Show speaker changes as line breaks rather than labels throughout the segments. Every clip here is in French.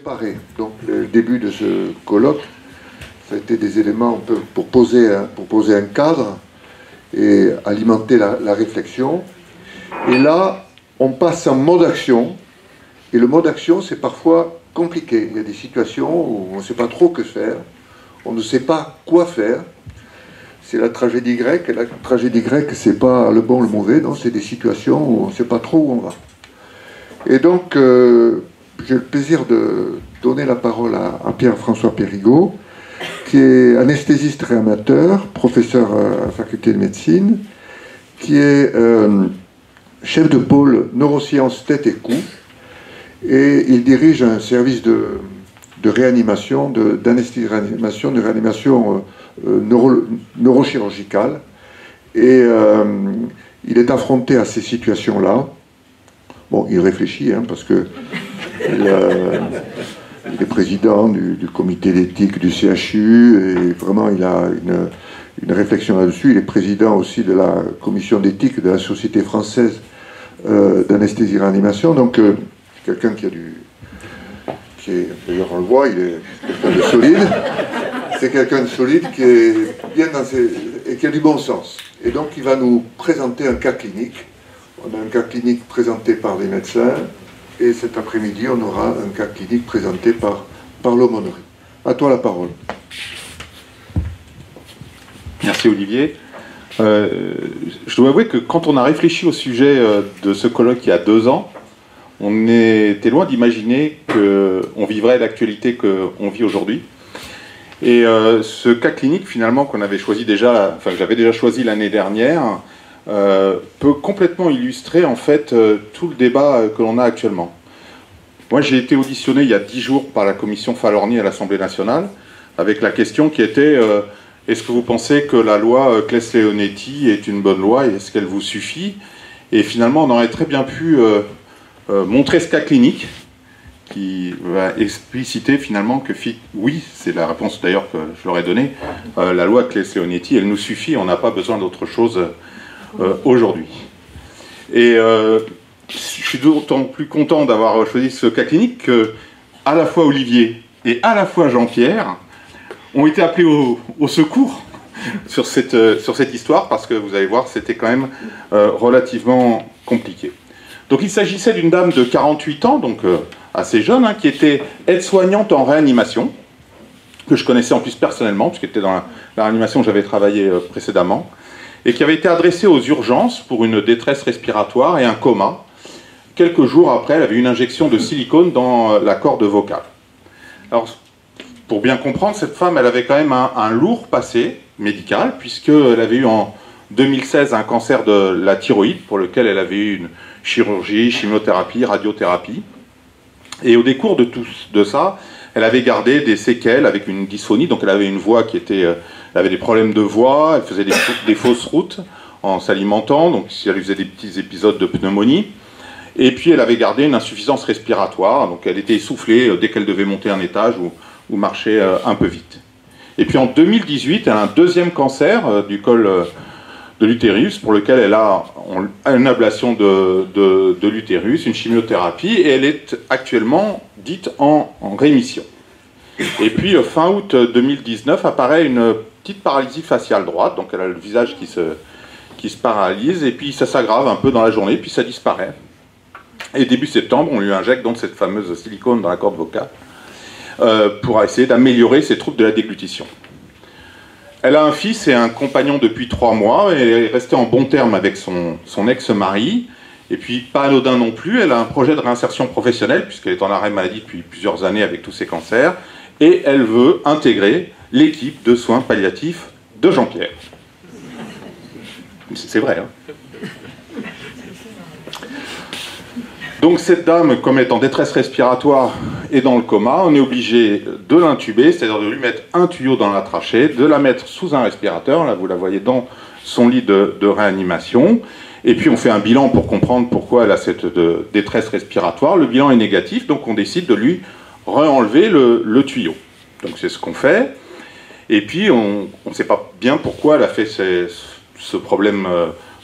préparé. Donc le début de ce colloque, ça a été des éléments un peu pour poser un cadre et alimenter la réflexion. Et là, on passe en mode action. Et le mode action, c'est parfois compliqué. Il y a des situations où on ne sait pas trop que faire. On ne sait pas quoi faire. C'est la tragédie grecque. Et la tragédie grecque, c'est pas le bon ou le mauvais. Non, c'est des situations où on ne sait pas trop où on va. Et donc, j'ai le plaisir de donner la parole à Pierre-François Périgot, qui est anesthésiste réanimateur, professeur à la faculté de médecine, qui est chef de pôle neurosciences tête et cou, et il dirige un service de réanimation, d'anesthésie-réanimation, de réanimation neurochirurgicale, et il est affronté à ces situations-là. Bon, il réfléchit, hein, parce que il est président du comité d'éthique du CHU, et vraiment il a une réflexion là-dessus. Il est président aussi de la commission d'éthique de la Société française d'anesthésie-réanimation. Donc, quelqu'un d'ailleurs on le voit, il est quelqu'un de solide. C'est quelqu'un de solide qui est bien et qui a du bon sens. Et donc, il va nous présenter un cas clinique. On a un cas clinique présenté par les médecins, et cet après-midi, on aura un cas clinique présenté par l'aumônerie. À toi la parole.
Merci Olivier. Je dois avouer que quand on a réfléchi au sujet de ce colloque il y a 2 ans, on était loin d'imaginer qu'on vivrait l'actualité qu'on vit aujourd'hui. Et ce cas clinique, finalement, qu'on avait choisi déjà, enfin que j'avais déjà choisi l'année dernière, peut complètement illustrer en fait tout le débat que l'on a actuellement. Moi j'ai été auditionné il y a 10 jours par la commission Falorni à l'Assemblée nationale avec la question qui était est-ce que vous pensez que la loi Claes-Leonetti est une bonne loi et est-ce qu'elle vous suffit? Et finalement on aurait très bien pu montrer ce cas clinique qui va expliciter finalement que oui, c'est la réponse d'ailleurs que je leur ai donnée, la loi Claes-Leonetti elle nous suffit, on n'a pas besoin d'autre chose aujourd'hui. Et je suis d'autant plus content d'avoir choisi ce cas clinique que à la fois Olivier et à la fois Jean-Pierre ont été appelés au secours sur cette histoire, parce que vous allez voir, c'était quand même relativement compliqué. Donc il s'agissait d'une dame de 48 ans, donc assez jeune, hein, qui était aide-soignante en réanimation, que je connaissais en plus personnellement, puisqu'elle était dans la réanimation où j'avais travaillé précédemment, et qui avait été adressée aux urgences pour une détresse respiratoire et un coma. Quelques jours après, elle avait eu une injection de silicone dans la corde vocale. Alors, pour bien comprendre, cette femme, elle avait quand même un lourd passé médical, puisqu'elle avait eu en 2016 un cancer de la thyroïde, pour lequel elle avait eu une chirurgie, chimiothérapie, radiothérapie. Et au décours de ça, elle avait gardé des séquelles avec une dysphonie, donc elle avait une voix qui était... elle avait des problèmes de voix, elle faisait des fausses routes en s'alimentant, donc elle faisait des petits épisodes de pneumonie. Et puis elle avait gardé une insuffisance respiratoire, donc elle était essoufflée dès qu'elle devait monter un étage ou marcher un peu vite. Et puis en 2018, elle a un deuxième cancer du col de l'utérus, pour lequel elle a une ablation de l'utérus, une chimiothérapie, et elle est actuellement dite en rémission. Et puis fin août 2019 apparaît une petite paralysie faciale droite, donc elle a le visage qui se paralyse, et puis ça s'aggrave un peu dans la journée, puis ça disparaît. Et début septembre, on lui injecte donc cette fameuse silicone dans la corde vocale pour essayer d'améliorer ses troubles de la déglutition. Elle a un fils et un compagnon depuis 3 mois, et elle est restée en bon terme avec son ex-mari, et puis pas anodin non plus, elle a un projet de réinsertion professionnelle, puisqu'elle est en arrêt maladie depuis plusieurs années avec tous ses cancers, et elle veut intégrer l'équipe de soins palliatifs de Jean-Pierre. C'est vrai, hein. Donc cette dame, comme elle est en détresse respiratoire et dans le coma, on est obligé de l'intuber, c'est-à-dire de lui mettre un tuyau dans la trachée, de la mettre sous un respirateur, là vous la voyez dans son lit de réanimation, et puis on fait un bilan pour comprendre pourquoi elle a cette détresse respiratoire. Le bilan est négatif, donc on décide de lui re-enlever le tuyau. Donc c'est ce qu'on fait, et puis on ne sait pas bien pourquoi elle a fait ce problème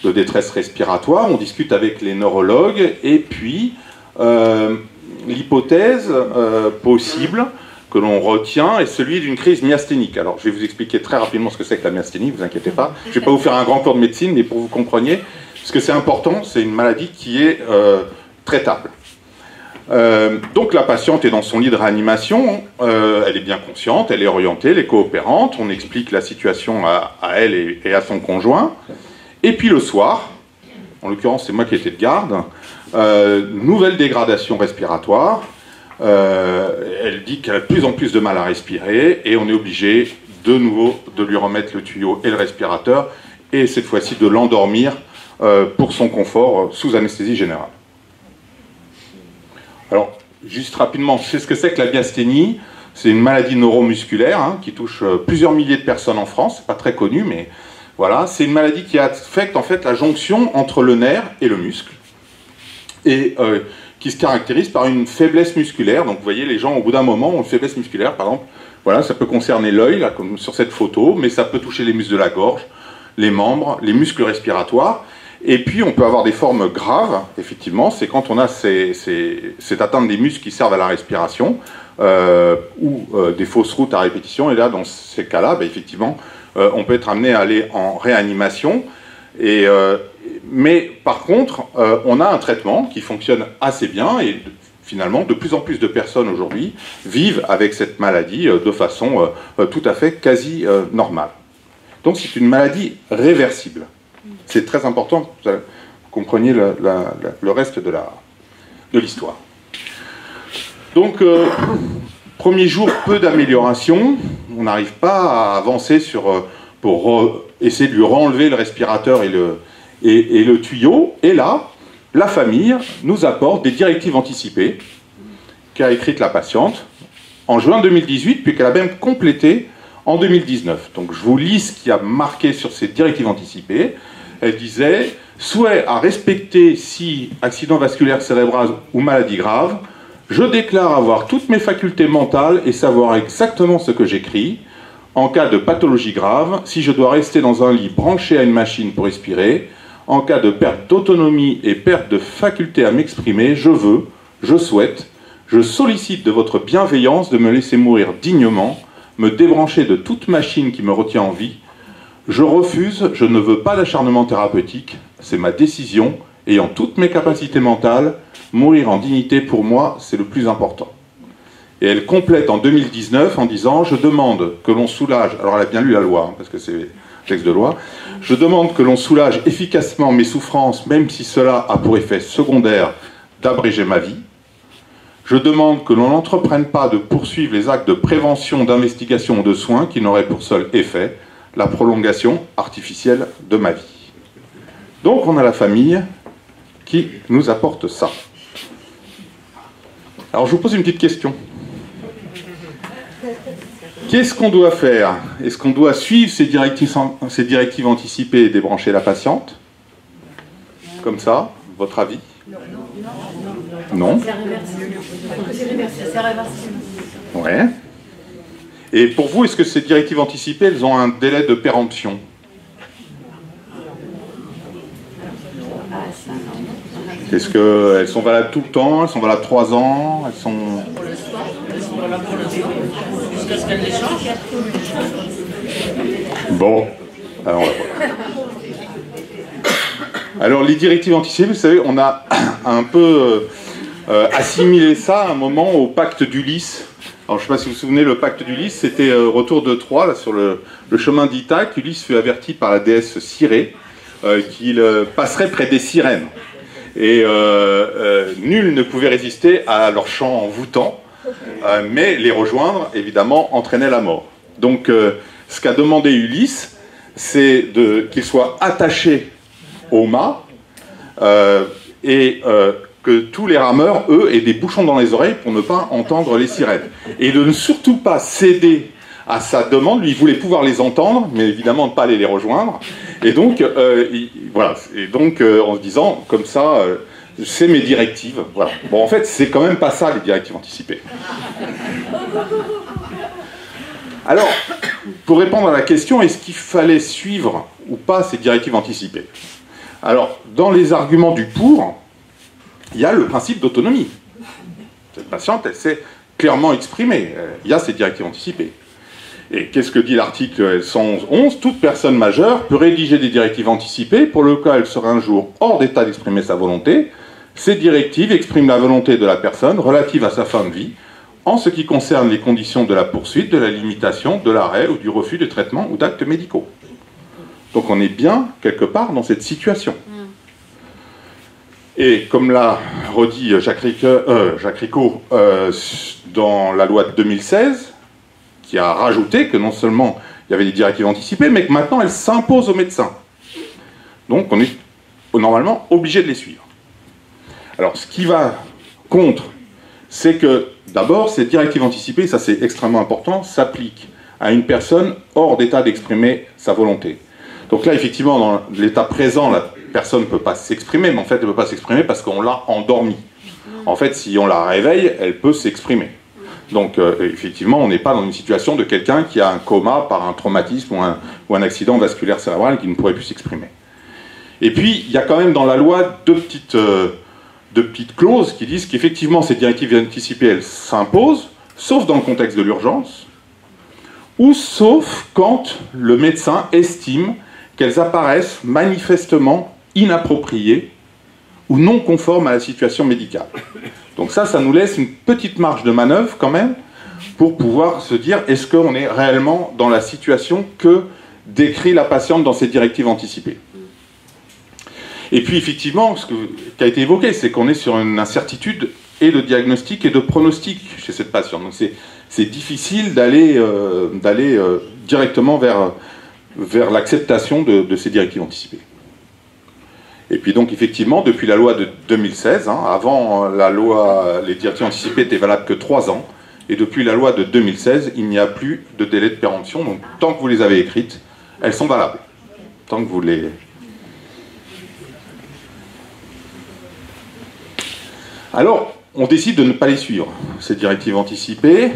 de détresse respiratoire. On discute avec les neurologues, et puis l'hypothèse possible que l'on retient est celui d'une crise myasthénique. Alors, je vais vous expliquer très rapidement ce que c'est que la myasthénie, ne vous inquiétez pas. Je ne vais pas vous faire un grand cours de médecine, mais pour que vous compreniez, parce que c'est important, c'est une maladie qui est traitable. Donc la patiente est dans son lit de réanimation, elle est bien consciente, elle est orientée, elle est coopérante, on explique la situation à elle et à son conjoint. Et puis le soir, en l'occurrence c'est moi qui étais de garde, nouvelle dégradation respiratoire, elle dit qu'elle a de plus en plus de mal à respirer et on est obligé de nouveau de lui remettre le tuyau et le respirateur et cette fois-ci de l'endormir pour son confort sous anesthésie générale. Alors, juste rapidement, c'est ce que c'est que la myasthénie. C'est une maladie neuromusculaire qui touche plusieurs milliers de personnes en France, c'est pas très connu, mais voilà, c'est une maladie qui affecte en fait la jonction entre le nerf et le muscle et qui se caractérise par une faiblesse musculaire. Donc vous voyez, les gens au bout d'un moment ont une faiblesse musculaire, par exemple, voilà, ça peut concerner l'œil, là, comme sur cette photo, mais ça peut toucher les muscles de la gorge, les membres, les muscles respiratoires. Et puis on peut avoir des formes graves, effectivement, c'est quand on a cette atteinte des muscles qui servent à la respiration, ou des fausses routes à répétition, et là, dans ces cas-là, effectivement, on peut être amené à aller en réanimation. Mais par contre, on a un traitement qui fonctionne assez bien et finalement, de plus en plus de personnes aujourd'hui vivent avec cette maladie de façon tout à fait quasi normale. Donc c'est une maladie réversible. C'est très important que vous compreniez le reste de l'histoire. Donc, premier jour, peu d'amélioration. On n'arrive pas à avancer pour essayer de lui renlever le respirateur et le tuyau. Et là, la famille nous apporte des directives anticipées qu'a écrites la patiente en juin 2018, puis qu'elle a même complétées en 2019. Donc je vous lis ce qui a marqué sur ces directives anticipées. Elle disait « Souhait à respecter si accident vasculaire cérébral ou maladie grave, je déclare avoir toutes mes facultés mentales et savoir exactement ce que j'écris. En cas de pathologie grave, si je dois rester dans un lit branché à une machine pour respirer, en cas de perte d'autonomie et perte de faculté à m'exprimer, je souhaite, je sollicite de votre bienveillance de me laisser mourir dignement, me débrancher de toute machine qui me retient en vie. Je refuse, je ne veux pas d'acharnement thérapeutique, c'est ma décision, ayant toutes mes capacités mentales, mourir en dignité pour moi, c'est le plus important. » Et elle complète en 2019 en disant « Je demande que l'on soulage... » Alors elle a bien lu la loi, parce que c'est texte de loi. « Je demande que l'on soulage efficacement mes souffrances, même si cela a pour effet secondaire d'abréger ma vie. Je demande que l'on n'entreprenne pas de poursuivre les actes de prévention, d'investigation ou de soins qui n'auraient pour seul effet la prolongation artificielle de ma vie. » Donc on a la famille qui nous apporte ça. Alors je vous pose une petite question. Qu'est-ce qu'on doit faire? Est-ce qu'on doit suivre ces directives anticipées et débrancher la patiente? Comme ça, votre avis? Non. Ouais. Et pour vous, est-ce que ces directives anticipées, elles ont un délai de péremption? Est-ce qu'elles sont valables tout le temps? Elles sont valables 3 ans? Elles sont... Jusqu'à ce qu'elles les changent. Bon. Alors, on va voir. Alors, les directives anticipées, vous savez, on a un peu assimilé ça à un moment au pacte d'Ulysse. Alors, je ne sais pas si vous vous souvenez, le pacte d'Ulysse, c'était retour de Troie, là, sur le chemin d'Ithaque. Ulysse fut averti par la déesse Cirée qu'il passerait près des sirènes. Et nul ne pouvait résister à leur chant envoûtant, mais les rejoindre, évidemment, entraînait la mort. Donc, ce qu'a demandé Ulysse, c'est qu'il soit attaché au mât et que tous les rameurs, eux, aient des bouchons dans les oreilles pour ne pas entendre les sirènes. Et de ne surtout pas céder à sa demande. Lui, il voulait pouvoir les entendre, mais évidemment ne pas aller les rejoindre. Et donc, voilà. Et donc, en se disant, comme ça, c'est mes directives. Voilà. Bon, en fait, c'est quand même pas ça, les directives anticipées. Alors, pour répondre à la question, est-ce qu'il fallait suivre ou pas ces directives anticipées? Alors, dans les arguments du pour, il y a le principe d'autonomie. Cette patiente, elle s'est clairement exprimée. Il y a ces directives anticipées. Et qu'est-ce que dit l'article 111 ? Toute personne majeure peut rédiger des directives anticipées pour le cas où elle sera un jour hors d'état d'exprimer sa volonté. Ces directives expriment la volonté de la personne relative à sa fin de vie en ce qui concerne les conditions de la poursuite, de la limitation, de l'arrêt ou du refus de traitement ou d'actes médicaux. Donc on est bien quelque part dans cette situation. Et comme l'a redit Jacques Ricot dans la loi de 2016, qui a rajouté que non seulement il y avait des directives anticipées, mais que maintenant elles s'imposent aux médecins. Donc on est normalement obligé de les suivre. Alors ce qui va contre, c'est que d'abord ces directives anticipées, ça c'est extrêmement important, s'appliquent à une personne hors d'état d'exprimer sa volonté. Donc là effectivement dans l'état présent, la personne ne peut pas s'exprimer, mais en fait elle ne peut pas s'exprimer parce qu'on l'a endormie. En fait si on la réveille, elle peut s'exprimer. Donc, effectivement, on n'est pas dans une situation de quelqu'un qui a un coma par un traumatisme ou un accident vasculaire cérébral et qui ne pourrait plus s'exprimer. Et puis, il y a quand même dans la loi deux petites clauses qui disent qu'effectivement, ces directives anticipées, elles s'imposent, sauf dans le contexte de l'urgence, ou sauf quand le médecin estime qu'elles apparaissent manifestement inappropriées ou non conformes à la situation médicale. Donc ça nous laisse une petite marge de manœuvre quand même pour pouvoir se dire est-ce qu'on est réellement dans la situation que décrit la patiente dans ces directives anticipées. Et puis effectivement, ce qui a été évoqué, c'est qu'on est sur une incertitude et de diagnostic et de pronostic chez cette patiente. Donc c'est difficile d'aller directement vers l'acceptation de ces directives anticipées. Et puis donc effectivement, depuis la loi de 2016, avant la loi, les directives anticipées étaient valables que 3 ans, et depuis la loi de 2016, il n'y a plus de délai de péremption, donc tant que vous les avez écrites, elles sont valables. Tant que vous les... Alors, on décide de ne pas les suivre, ces directives anticipées.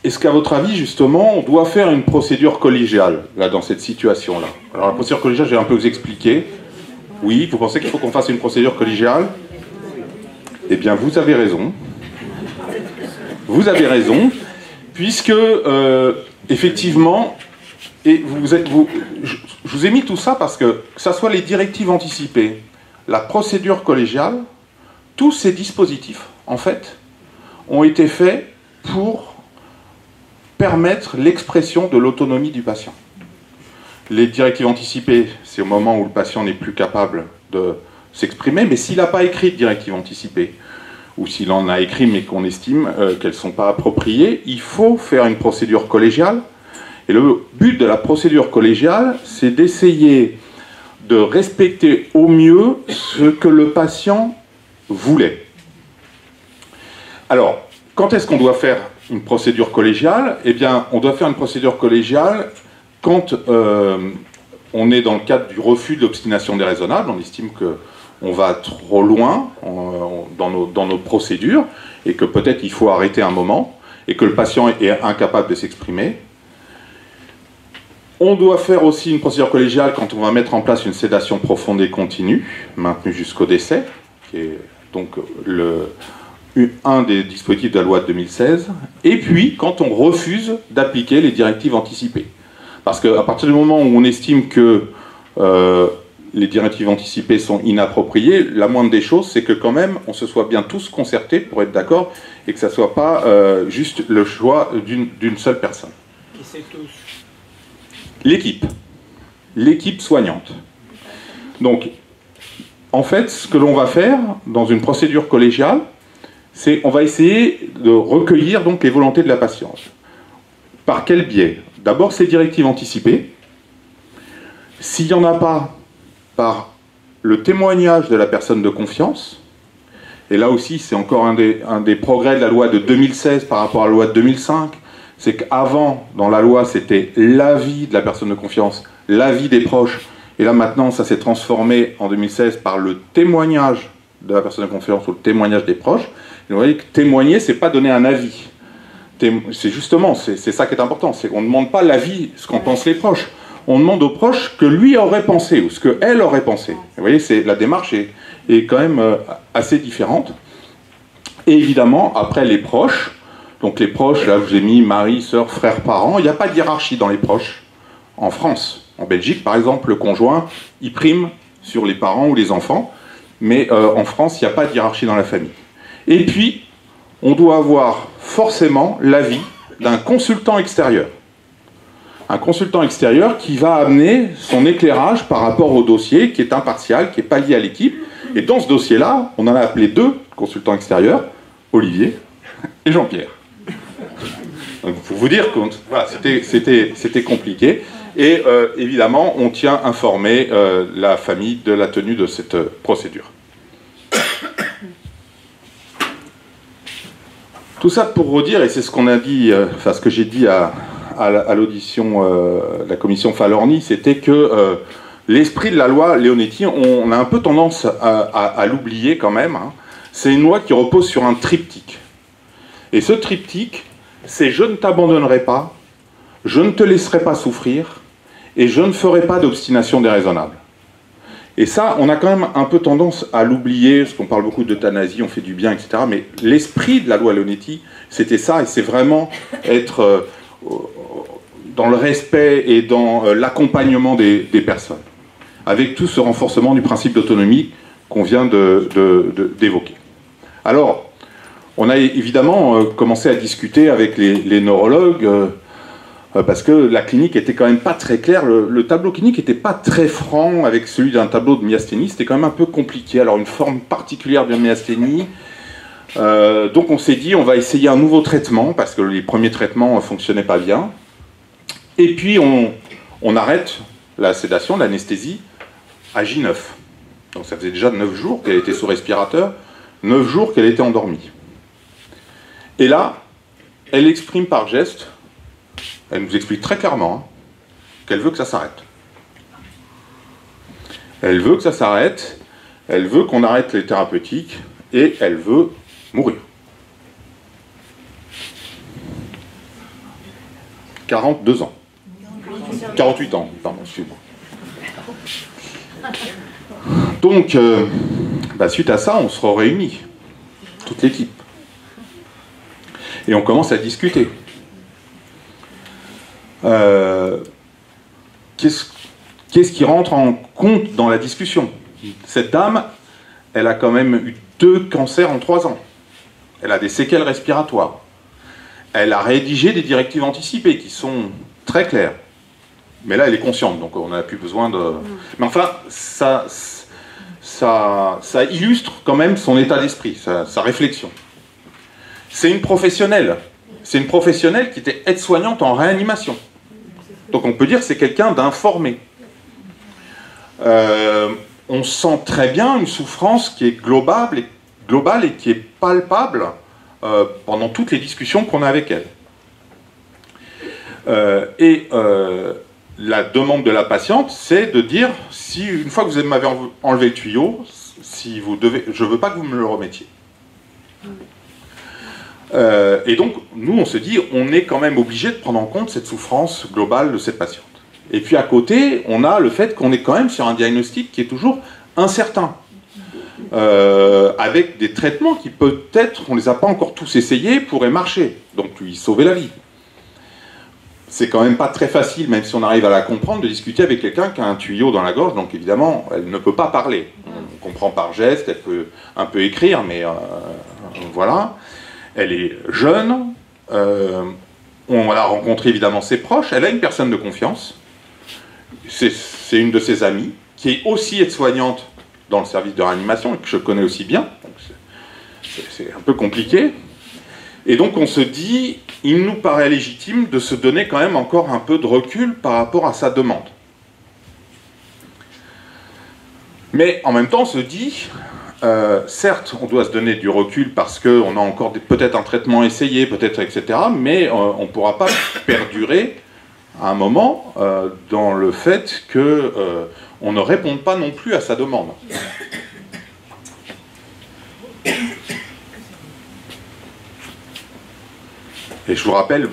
Est-ce qu'à votre avis, justement, on doit faire une procédure collégiale, là, dans cette situation-là? Alors, la procédure collégiale, je vais un peu vous expliquer. Oui, vous pensez qu'il faut qu'on fasse une procédure collégiale? Eh bien, vous avez raison. Vous avez raison, puisque, effectivement, et je vous ai mis tout ça parce que ça soit les directives anticipées, la procédure collégiale, tous ces dispositifs, en fait, ont été faits pour permettre l'expression de l'autonomie du patient. Les directives anticipées, c'est au moment où le patient n'est plus capable de s'exprimer, mais s'il n'a pas écrit de directive anticipée, ou s'il en a écrit mais qu'on estime qu'elles ne sont pas appropriées, il faut faire une procédure collégiale. Et le but de la procédure collégiale, c'est d'essayer de respecter au mieux ce que le patient voulait. Alors, quand est-ce qu'on doit faire une procédure collégiale? Eh bien, on doit faire une procédure collégiale quand on est dans le cadre du refus de l'obstination déraisonnable. On estime qu'on va trop loin dans nos procédures et que peut-être il faut arrêter un moment et que le patient est incapable de s'exprimer. On doit faire aussi une procédure collégiale quand on va mettre en place une sédation profonde et continue, maintenue jusqu'au décès, qui est donc un des dispositifs de la loi de 2016, et puis quand on refuse d'appliquer les directives anticipées. Parce qu'à partir du moment où on estime que les directives anticipées sont inappropriées, la moindre des choses, c'est que quand même, on se soit bien tous concertés pour être d'accord, et que ça ne soit pas juste le choix d'une seule personne.
Et c'est tous.
L'équipe soignante. Donc, en fait, ce que l'on va faire dans une procédure collégiale, c'est on va essayer de recueillir donc les volontés de la patiente. Par quel biais? D'abord, ces directives anticipées. S'il n'y en a pas, par le témoignage de la personne de confiance. Et là aussi, c'est encore un des progrès de la loi de 2016 par rapport à la loi de 2005. C'est qu'avant, dans la loi, c'était l'avis de la personne de confiance, l'avis des proches. Et là, maintenant, ça s'est transformé en 2016 par le témoignage de la personne de confiance ou le témoignage des proches. Et vous voyez que témoigner, c'est pas donner un avis. C'est justement, c'est ça qui est important. On ne demande pas l'avis, ce qu'en pensent les proches. On demande aux proches que lui aurait pensé ou ce qu'elle aurait pensé. Vous voyez, la démarche est quand même assez différente. Et évidemment, après les proches, donc les proches, là je vous ai mis mari, sœur, frère, parents, il n'y a pas de hiérarchie dans les proches en France. En Belgique, par exemple, le conjoint, il prime sur les parents ou les enfants, mais en France, il n'y a pas de hiérarchie dans la famille. Et puis, on doit avoir forcément l'avis d'un consultant extérieur. Un consultant extérieur qui va amener son éclairage par rapport au dossier, qui est impartial, qui n'est pas lié à l'équipe. Et dans ce dossier-là, on en a appelé 2 consultants extérieurs, Olivier et Jean-Pierre. Donc, pour vous dire que voilà, c'était compliqué. Et évidemment, on tient informé la famille de la tenue de cette procédure. Tout ça pour redire, et c'est ce qu'on a dit, enfin ce que j'ai dit à l'audition de la commission Falorni, c'était que l'esprit de la loi Leonetti, on a un peu tendance à l'oublier quand même. Hein. C'est une loi qui repose sur un triptyque. Et ce triptyque, c'est « je ne t'abandonnerai pas, je ne te laisserai pas souffrir, et je ne ferai pas d'obstination déraisonnable ». Et ça, on a quand même un peu tendance à l'oublier, parce qu'on parle beaucoup d'euthanasie, on fait du bien, etc. Mais l'esprit de la loi Leonetti, c'était ça, et c'est vraiment être dans le respect et dans l'accompagnement des personnes, avec tout ce renforcement du principe d'autonomie qu'on vient d'évoquer. Alors, on a évidemment commencé à discuter avec les neurologues, parce que la clinique était quand même pas très claire, le tableau clinique n'était pas très franc avec celui d'un tableau de myasthénie, c'était quand même un peu compliqué. Alors une forme particulière de myasthénie, donc on s'est dit on va essayer un nouveau traitement, parce que les premiers traitements ne fonctionnaient pas bien, et puis on arrête la sédation, l'anesthésie, à J9. Donc ça faisait déjà 9 jours qu'elle était sous respirateur, 9 jours qu'elle était endormie. Et là, elle exprime par geste, elle nous explique très clairement hein, qu'elle veut que ça s'arrête. Elle veut que ça s'arrête, elle veut qu'on arrête les thérapeutiques, et elle veut mourir. 42 ans. 48 ans, pardon, excuse-moi. Donc, suite à ça, on se réunit, toute l'équipe. Et on commence à discuter. Qu'est-ce qui rentre en compte dans la discussion? Cette dame, elle a quand même eu 2 cancers en 3 ans. Elle a des séquelles respiratoires. Elle a rédigé des directives anticipées qui sont très claires. Mais là, elle est consciente, donc on n'a plus besoin de... Mais enfin, ça illustre quand même son état d'esprit, sa réflexion. C'est une professionnelle. C'est une professionnelle qui était aide-soignante en réanimation. Donc on peut dire que c'est quelqu'un d'informé. On sent très bien une souffrance qui est globale et qui est palpable pendant toutes les discussions qu'on a avec elle. La demande de la patiente, c'est de dire, si une fois que vous m'avez enlevé le tuyau, si vous devez, je ne veux pas que vous me le remettiez. Et donc, nous, on se dit, on est quand même obligé de prendre en compte cette souffrance globale de cette patiente. Et puis à côté, on a le fait qu'on est quand même sur un diagnostic qui est toujours incertain. Avec des traitements qui peut-être, on ne les a pas encore tous essayés, pourraient marcher. Donc lui sauver la vie. C'est quand même pas très facile, même si on arrive à la comprendre, de discuter avec quelqu'un qui a un tuyau dans la gorge, donc évidemment, elle ne peut pas parler. On comprend par geste, elle peut un peu écrire, mais voilà. Elle est jeune, on a rencontré évidemment ses proches, elle a une personne de confiance, c'est une de ses amies, qui est aussi aide-soignante dans le service de réanimation, et que je connais aussi bien, c'est un peu compliqué. Et donc on se dit, il nous paraît légitime de se donner quand même encore un peu de recul par rapport à sa demande. Mais en même temps on se dit, certes on doit se donner du recul parce qu'on a encore peut-être un traitement essayé, peut-être etc., mais on ne pourra pas perdurer à un moment dans le fait qu'on ne réponde pas non plus à sa demande. Et je vous rappelle,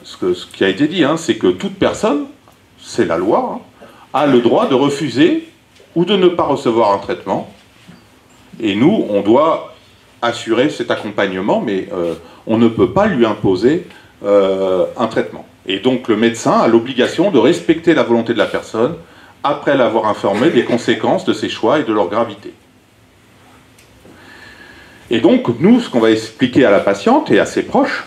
ce qui a été dit, hein, c'est que toute personne, c'est la loi, hein, a le droit de refuser ou de ne pas recevoir un traitement. Et nous, on doit assurer cet accompagnement, mais on ne peut pas lui imposer un traitement. Et donc le médecin a l'obligation de respecter la volonté de la personne après l'avoir informé des conséquences de ses choix et de leur gravité. Et donc nous, ce qu'on va expliquer à la patiente et à ses proches,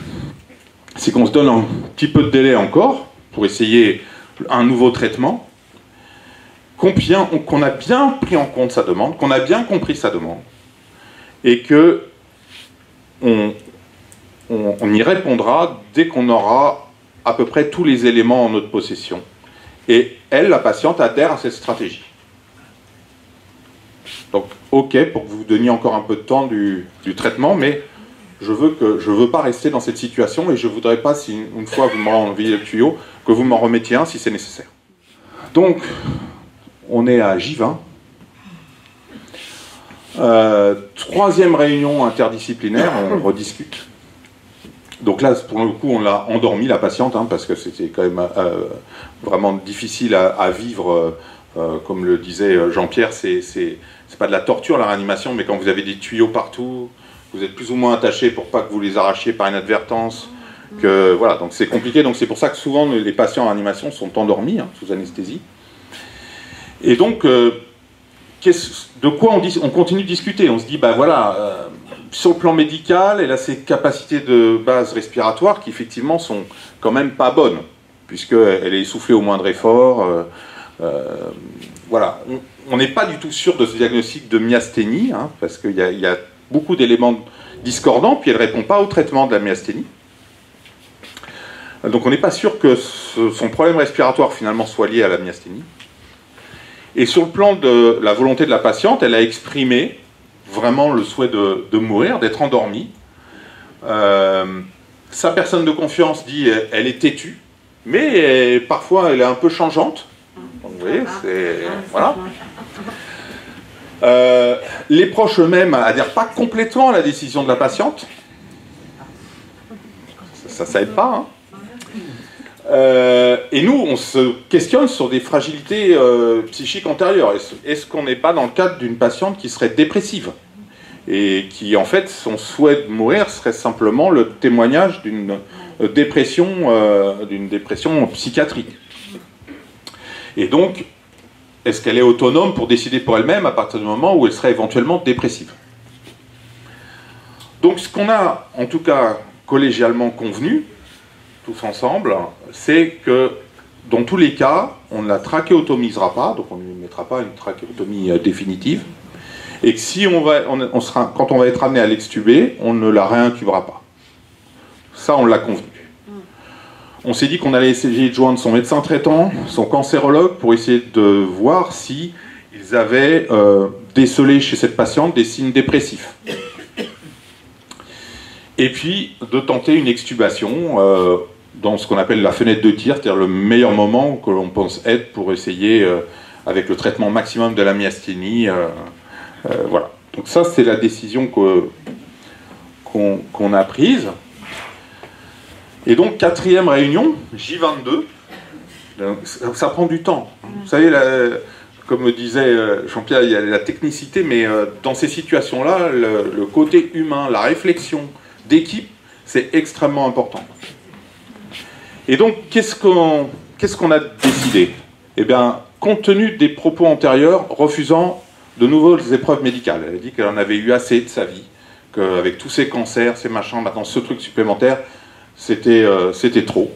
c'est qu'on se donne un petit peu de délai encore pour essayer un nouveau traitement, qu'on a bien pris en compte sa demande, qu'on a bien compris sa demande, et que on y répondra dès qu'on aura à peu près tous les éléments en notre possession. Et elle, la patiente, adhère à cette stratégie. Donc, ok, pour que vous donniez encore un peu de temps du traitement, mais je veux pas rester dans cette situation et je voudrais pas, si une fois vous m'aurez envoyé le tuyau, que vous m'en remettiez un si c'est nécessaire. Donc, on est à J20. Troisième réunion interdisciplinaire, on rediscute. Donc là, pour le coup, on l'a endormi, la patiente, hein, parce que c'était quand même vraiment difficile à vivre. Comme le disait Jean-Pierre, c'est pas de la torture, la réanimation, mais quand vous avez des tuyaux partout, vous êtes plus ou moins attaché pour pas que vous les arrachiez par inadvertance. Voilà, donc c'est compliqué. Donc c'est pour ça que souvent les patients en réanimation sont endormis, hein, sous anesthésie. Et donc, de quoi on continue de discuter? On se dit, bah voilà, sur le plan médical, elle a ses capacités de base respiratoire qui effectivement sont quand même pas bonnes, puisqu'elle est essoufflée au moindre effort. Voilà, on n'est pas du tout sûr de ce diagnostic de myasthénie, hein, parce qu'il y a beaucoup d'éléments discordants, puis elle ne répond pas au traitement de la myasthénie. Donc on n'est pas sûr que son problème respiratoire finalement soit lié à la myasthénie. Et sur le plan de la volonté de la patiente, elle a exprimé vraiment le souhait de mourir, d'être endormie. Sa personne de confiance dit elle est têtue, mais parfois elle est un peu changeante. Donc, vous voyez, c'est... Voilà. Les proches eux-mêmes n'adhèrent pas complètement à la décision de la patiente. Ça aide pas, hein. Et nous, on se questionne sur des fragilités psychiques antérieures. Est-ce qu'on n'est pas dans le cadre d'une patiente qui serait dépressive et qui, en fait, son souhait de mourir serait simplement le témoignage d'une dépression psychiatrique? Et donc, est-ce qu'elle est autonome pour décider pour elle-même à partir du moment où elle serait éventuellement dépressive? Donc, ce qu'on a, en tout cas, collégialement convenu, tous ensemble, c'est que dans tous les cas, on ne la trachéotomisera pas, donc on ne lui mettra pas une trachéotomie définitive, et que si quand on va être amené à l'extuber, on ne la réintubera pas. Ça, on l'a convenu. On s'est dit qu'on allait essayer de joindre son médecin traitant, son cancérologue, pour essayer de voir si ils avaient décelé chez cette patiente des signes dépressifs. Et puis, de tenter une extubation dans ce qu'on appelle la fenêtre de tir, c'est-à-dire le meilleur moment que l'on pense être pour essayer, avec le traitement maximum de la myasthénie, voilà. Donc ça, c'est la décision qu'on a prise. Et donc, quatrième réunion, J22, ça prend du temps. Vous savez, comme me disait Jean-Pierre, il y a la technicité, mais dans ces situations-là, le côté humain, la réflexion d'équipe, c'est extrêmement important. Et donc, qu'est-ce qu'on a décidé? Eh bien, compte tenu des propos antérieurs, refusant de nouvelles épreuves médicales. Elle a dit qu'elle en avait eu assez de sa vie, qu'avec tous ces cancers, ces machins, maintenant ce truc supplémentaire, c'était trop.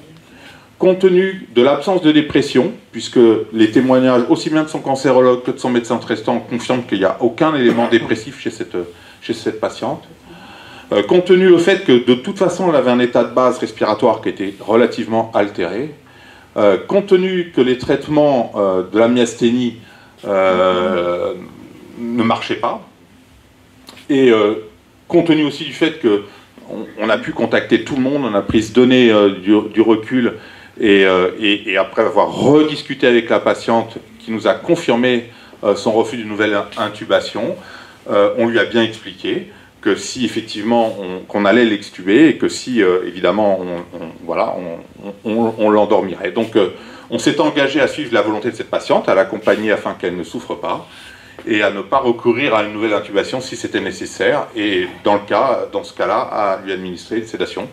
Compte tenu de l'absence de dépression, puisque les témoignages, aussi bien de son cancérologue que de son médecin traitant, confirment qu'il n'y a aucun élément dépressif chez cette patiente. Compte tenu du fait que de toute façon elle avait un état de base respiratoire qui était relativement altéré, compte tenu que les traitements de la myasthénie ne marchaient pas, et compte tenu aussi du fait qu'on a pu contacter tout le monde, on a pu se donner du recul, et après avoir rediscuté avec la patiente qui nous a confirmé son refus d'une nouvelle intubation, on lui a bien expliqué que si effectivement qu'on allait l'extuber et que si évidemment on l'endormirait. Donc on s'est engagé à suivre la volonté de cette patiente, à l'accompagner afin qu'elle ne souffre pas. et à ne pas recourir à une nouvelle intubation si c'était nécessaire, et dans ce cas-là, à lui administrer une sédation.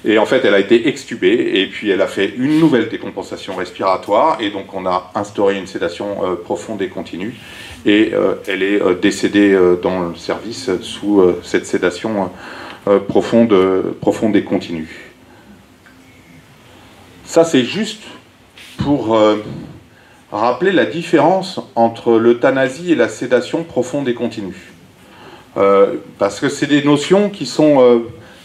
Et en fait, elle a été extubée, et puis elle a fait une nouvelle décompensation respiratoire, et donc on a instauré une sédation profonde et continue, et elle est décédée dans le service sous cette sédation profonde et continue. Ça, c'est juste pour rappeler la différence entre l'euthanasie et la sédation profonde et continue. Parce que c'est des notions qui sont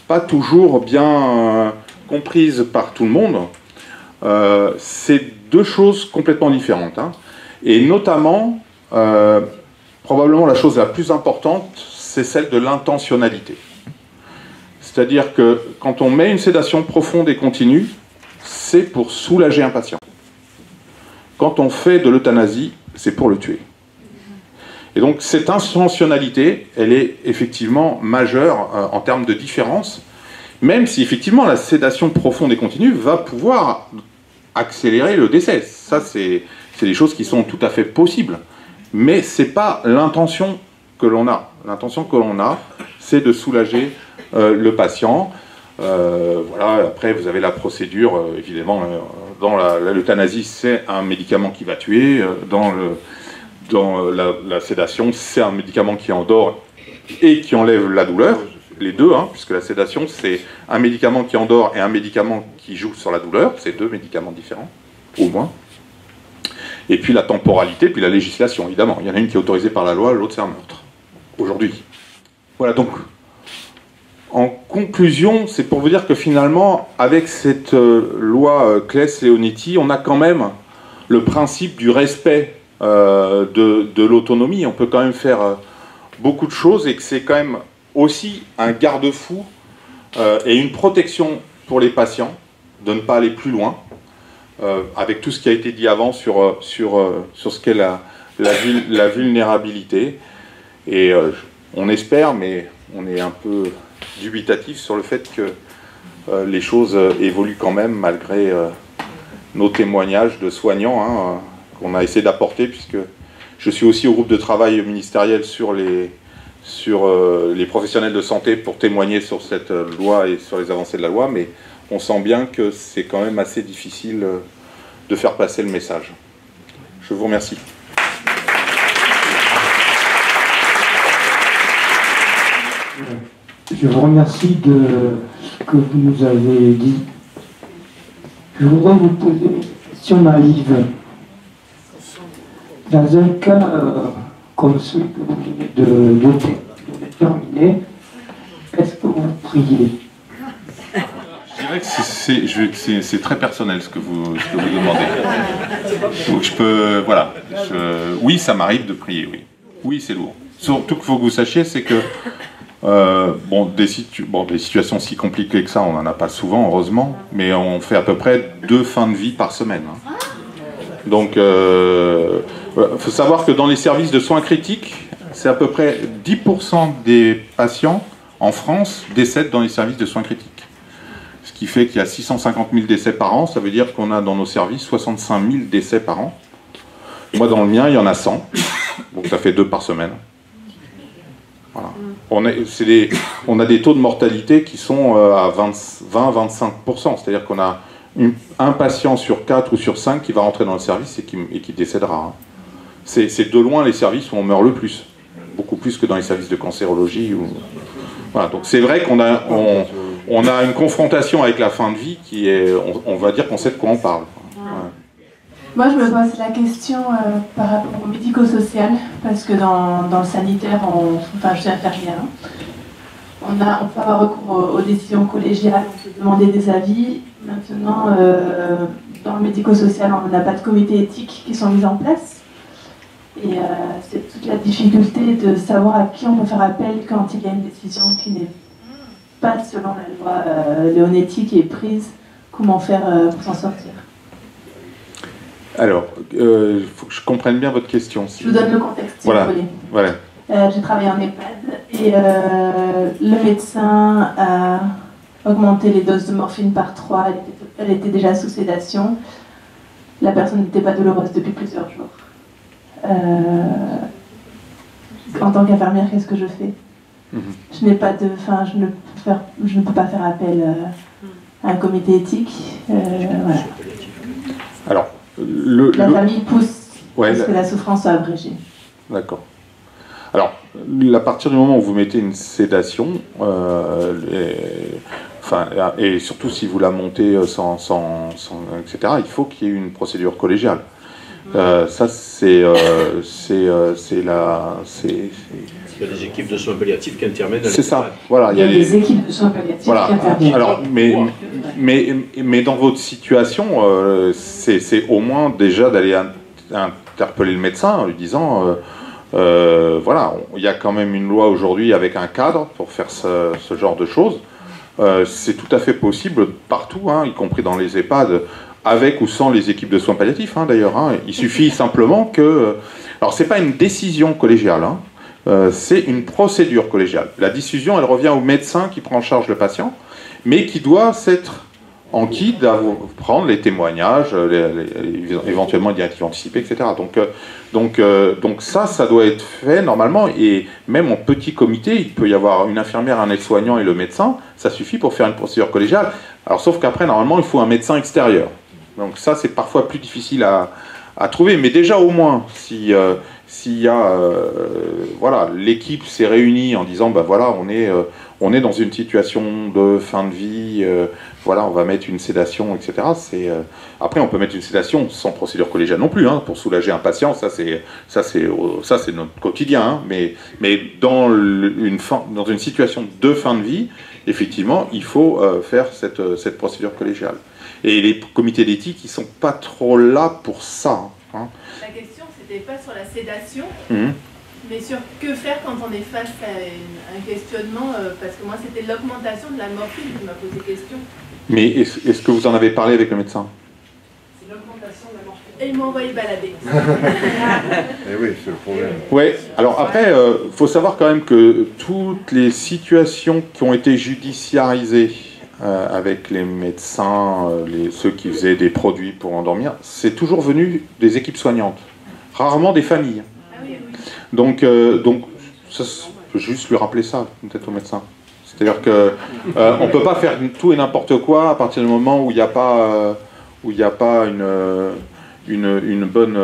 pas toujours bien comprises par tout le monde. C'est deux choses complètement différentes. Hein. Et notamment, probablement la chose la plus importante, c'est celle de l'intentionnalité. C'est-à-dire que quand on met une sédation profonde et continue, c'est pour soulager un patient. Quand on fait de l'euthanasie, c'est pour le tuer. Et donc cette intentionnalité, elle est effectivement majeure en termes de différence, même si effectivement la sédation profonde et continue va pouvoir accélérer le décès. Ça, c'est des choses qui sont tout à fait possibles. Mais ce n'est pas l'intention que l'on a. L'intention que l'on a, c'est de soulager le patient. Voilà. Après, vous avez la procédure, évidemment, dans l'euthanasie, c'est un médicament qui va tuer. Dans la sédation, c'est un médicament qui endort et qui enlève la douleur. Les deux, hein, puisque la sédation, c'est un médicament qui endort et un médicament qui joue sur la douleur. C'est deux médicaments différents, au moins. Et puis la temporalité, puis la législation, évidemment. Il y en a une qui est autorisée par la loi, l'autre c'est un meurtre, aujourd'hui. Voilà, donc, en conclusion, c'est pour vous dire que finalement, avec cette loi Claes-Leonetti, on a quand même le principe du respect de l'autonomie. On peut quand même faire beaucoup de choses, et que c'est quand même aussi un garde-fou et une protection pour les patients de ne pas aller plus loin. Avec tout ce qui a été dit avant sur ce qu'est la vulnérabilité. Et on espère, mais on est un peu dubitatif sur le fait que les choses évoluent quand même, malgré nos témoignages de soignants hein, qu'on a essayé d'apporter, puisque je suis aussi au groupe de travail ministériel sur les professionnels de santé pour témoigner sur cette loi et sur les avancées de la loi, mais on sent bien que c'est quand même assez difficile de faire passer le message. Je vous remercie.
Je vous remercie de ce que vous nous avez dit. Je voudrais vous poser une question naïve. Dans un cas comme celui que vous venez de terminer, est-ce que vous priez?
Je dirais que c'est très personnel ce que vous demandez. Donc je peux, voilà. Oui, ça m'arrive de prier, oui. Oui, c'est lourd. Surtout qu'il faut que vous sachiez, c'est que des situations si compliquées que ça, on n'en a pas souvent, heureusement, mais on fait à peu près 2 fins de vie par semaine. Hein. Donc, faut savoir que dans les services de soins critiques, c'est à peu près 10% des patients en France décèdent dans les services de soins critiques. Ce qui fait qu'il y a 650 000 décès par an, ça veut dire qu'on a dans nos services 65 000 décès par an. Moi, dans le mien, il y en a 100, donc ça fait 2 par semaine. Voilà. On a des taux de mortalité qui sont à 20-25%, c'est-à-dire qu'on a un patient sur 4 ou sur 5 qui va rentrer dans le service et qui décédera. C'est de loin les services où on meurt le plus, beaucoup plus que dans les services de cancérologie. Voilà, donc c'est vrai qu'on a une confrontation avec la fin de vie qui est, on va dire qu'on sait de quoi on parle. Ouais.
Moi, je me pose la question par rapport au médico-social, parce que dans le sanitaire, je suis infirmière, on peut avoir recours aux décisions collégiales, on peut demander des avis. Maintenant, dans le médico-social, on n'a pas de comité éthique qui sont mis en place. Et c'est toute la difficulté de savoir à qui on peut faire appel quand il y a une décision qui n'est pas selon la loi Leonetti qui est prise. Comment faire pour s'en sortir?
Alors, il faut que je comprenne bien votre question.
Je vous donne le contexte, si vous voulez.
Voilà.
J'ai travaillé en EHPAD et le médecin a augmenté les doses de morphine par 3. Elle était déjà sous sédation. La personne n'était pas douloureuse depuis plusieurs jours. en tant qu'infirmière, qu'est-ce que je fais? Je n'ai pas de, enfin, je ne peux pas faire appel à un comité éthique. Voilà.
Alors,
la famille pousse parce que la souffrance soit abrégée.
D'accord. Alors, à partir du moment où vous mettez une sédation, et surtout si vous la montez etc., il faut qu'il y ait une procédure collégiale. Ça, c'est la...
Il y a des équipes de soins palliatifs qui interviennent.
C'est ça, voilà.
Il y a des équipes de soins palliatifs qui interviennent.
Alors, mais dans votre situation, c'est au moins déjà d'aller interpeller le médecin en lui disant, voilà, il y a quand même une loi aujourd'hui avec un cadre pour faire ce genre de choses. C'est tout à fait possible partout, hein, y compris dans les EHPAD, avec ou sans les équipes de soins palliatifs, hein, d'ailleurs. Hein. Il suffit simplement que... Alors, c'est pas une décision collégiale, hein. C'est une procédure collégiale. La décision, elle revient au médecin qui prend en charge le patient, mais qui doit s'être enquis prendre les témoignages, éventuellement les directives anticipées, etc. Donc ça doit être fait normalement, et même en petit comité, il peut y avoir une infirmière, un aide-soignant et le médecin, ça suffit pour faire une procédure collégiale. Alors sauf qu'après, normalement, il faut un médecin extérieur. Donc ça, c'est parfois plus difficile à trouver, mais déjà au moins, s'il y a, voilà, l'équipe s'est réunie en disant, ben voilà, on est dans une situation de fin de vie, voilà, on va mettre une sédation, etc. Après, on peut mettre une sédation sans procédure collégiale non plus, hein, pour soulager un patient, ça c'est notre quotidien, hein, mais dans une situation de fin de vie, effectivement, il faut faire cette procédure collégiale. Et les comités d'éthique, ils sont pas trop là pour ça. Hein.
La question, c'était pas sur la sédation, mais sur que faire quand on est face à un questionnement, parce que moi, c'était l'augmentation de la morphine qui m'a posé question.
Mais est-ce que vous en avez parlé avec le médecin?
C'est l'augmentation de la morphine. Et ils m'ont envoyé balader.
Et oui, c'est le problème.
Oui, alors après, faut savoir quand même que toutes les situations qui ont été judiciarisées avec les médecins, ceux qui faisaient des produits pour endormir, c'est toujours venu des équipes soignantes, rarement des familles.
Ah oui, oui.
Donc ça, je peux juste lui rappeler ça, peut-être au médecin. C'est-à-dire que on peut pas faire tout et n'importe quoi à partir du moment où il n'y a pas, une bonne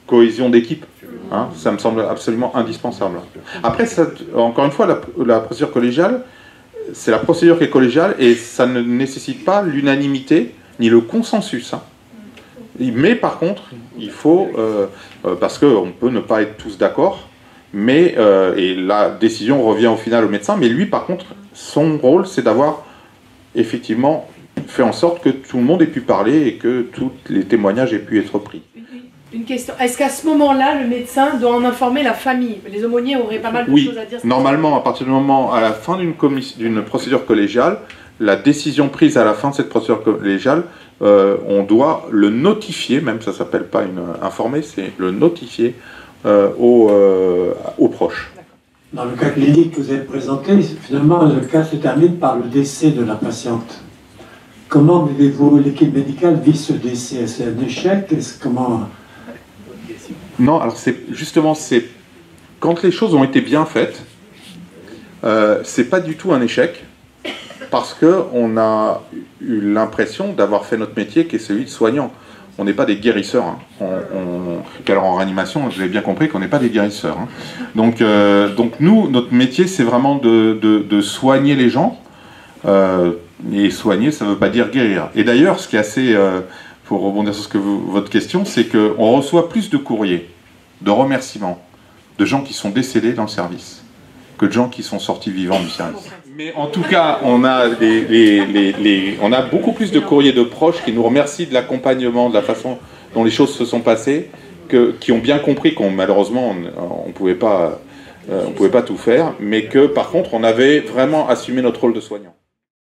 cohésion d'équipe. Hein, ça me semble absolument indispensable. Après, encore une fois, la procédure collégiale, c'est la procédure qui est collégiale et ça ne nécessite pas l'unanimité ni le consensus. Hein. Mais par contre, il faut, parce qu'on peut ne pas être tous d'accord, mais et la décision revient au final au médecin, mais lui par contre, son rôle c'est d'avoir effectivement fait en sorte que tout le monde ait pu parler et que tous les témoignages aient pu être pris.
Une question, est-ce qu'à ce moment-là, le médecin doit en informer la famille? Les aumôniers auraient pas mal de choses à dire.
Normalement, à partir du moment, à la fin d'une procédure collégiale, la décision prise à la fin de cette procédure collégiale, on doit le notifier, même ça ne s'appelle pas informer, c'est le notifier aux proches.
Dans le cas clinique que vous avez présenté, finalement, le cas se termine par le décès de la patiente. Comment l'équipe médicale vit ce décès? C'est un échec? Comment...
Non, alors justement, quand les choses ont été bien faites, c'est pas du tout un échec, parce qu'on a eu l'impression d'avoir fait notre métier qui est celui de soignant. On n'est pas des guérisseurs. Hein. Alors en réanimation, vous avez bien compris qu'on n'est pas des guérisseurs. Hein. Donc nous, notre métier, c'est vraiment de soigner les gens. Et soigner, ça ne veut pas dire guérir. Et d'ailleurs, ce qui est assez... pour rebondir sur votre question, c'est qu'on reçoit plus de courriers, de remerciements, de gens qui sont décédés dans le service, que de gens qui sont sortis vivants du service. Mais en tout cas, on a beaucoup plus de courriers de proches qui nous remercient de l'accompagnement, de la façon dont les choses se sont passées, qui ont bien compris qu'on malheureusement on pouvait pas tout faire, mais que par contre on avait vraiment assumé notre rôle de soignant.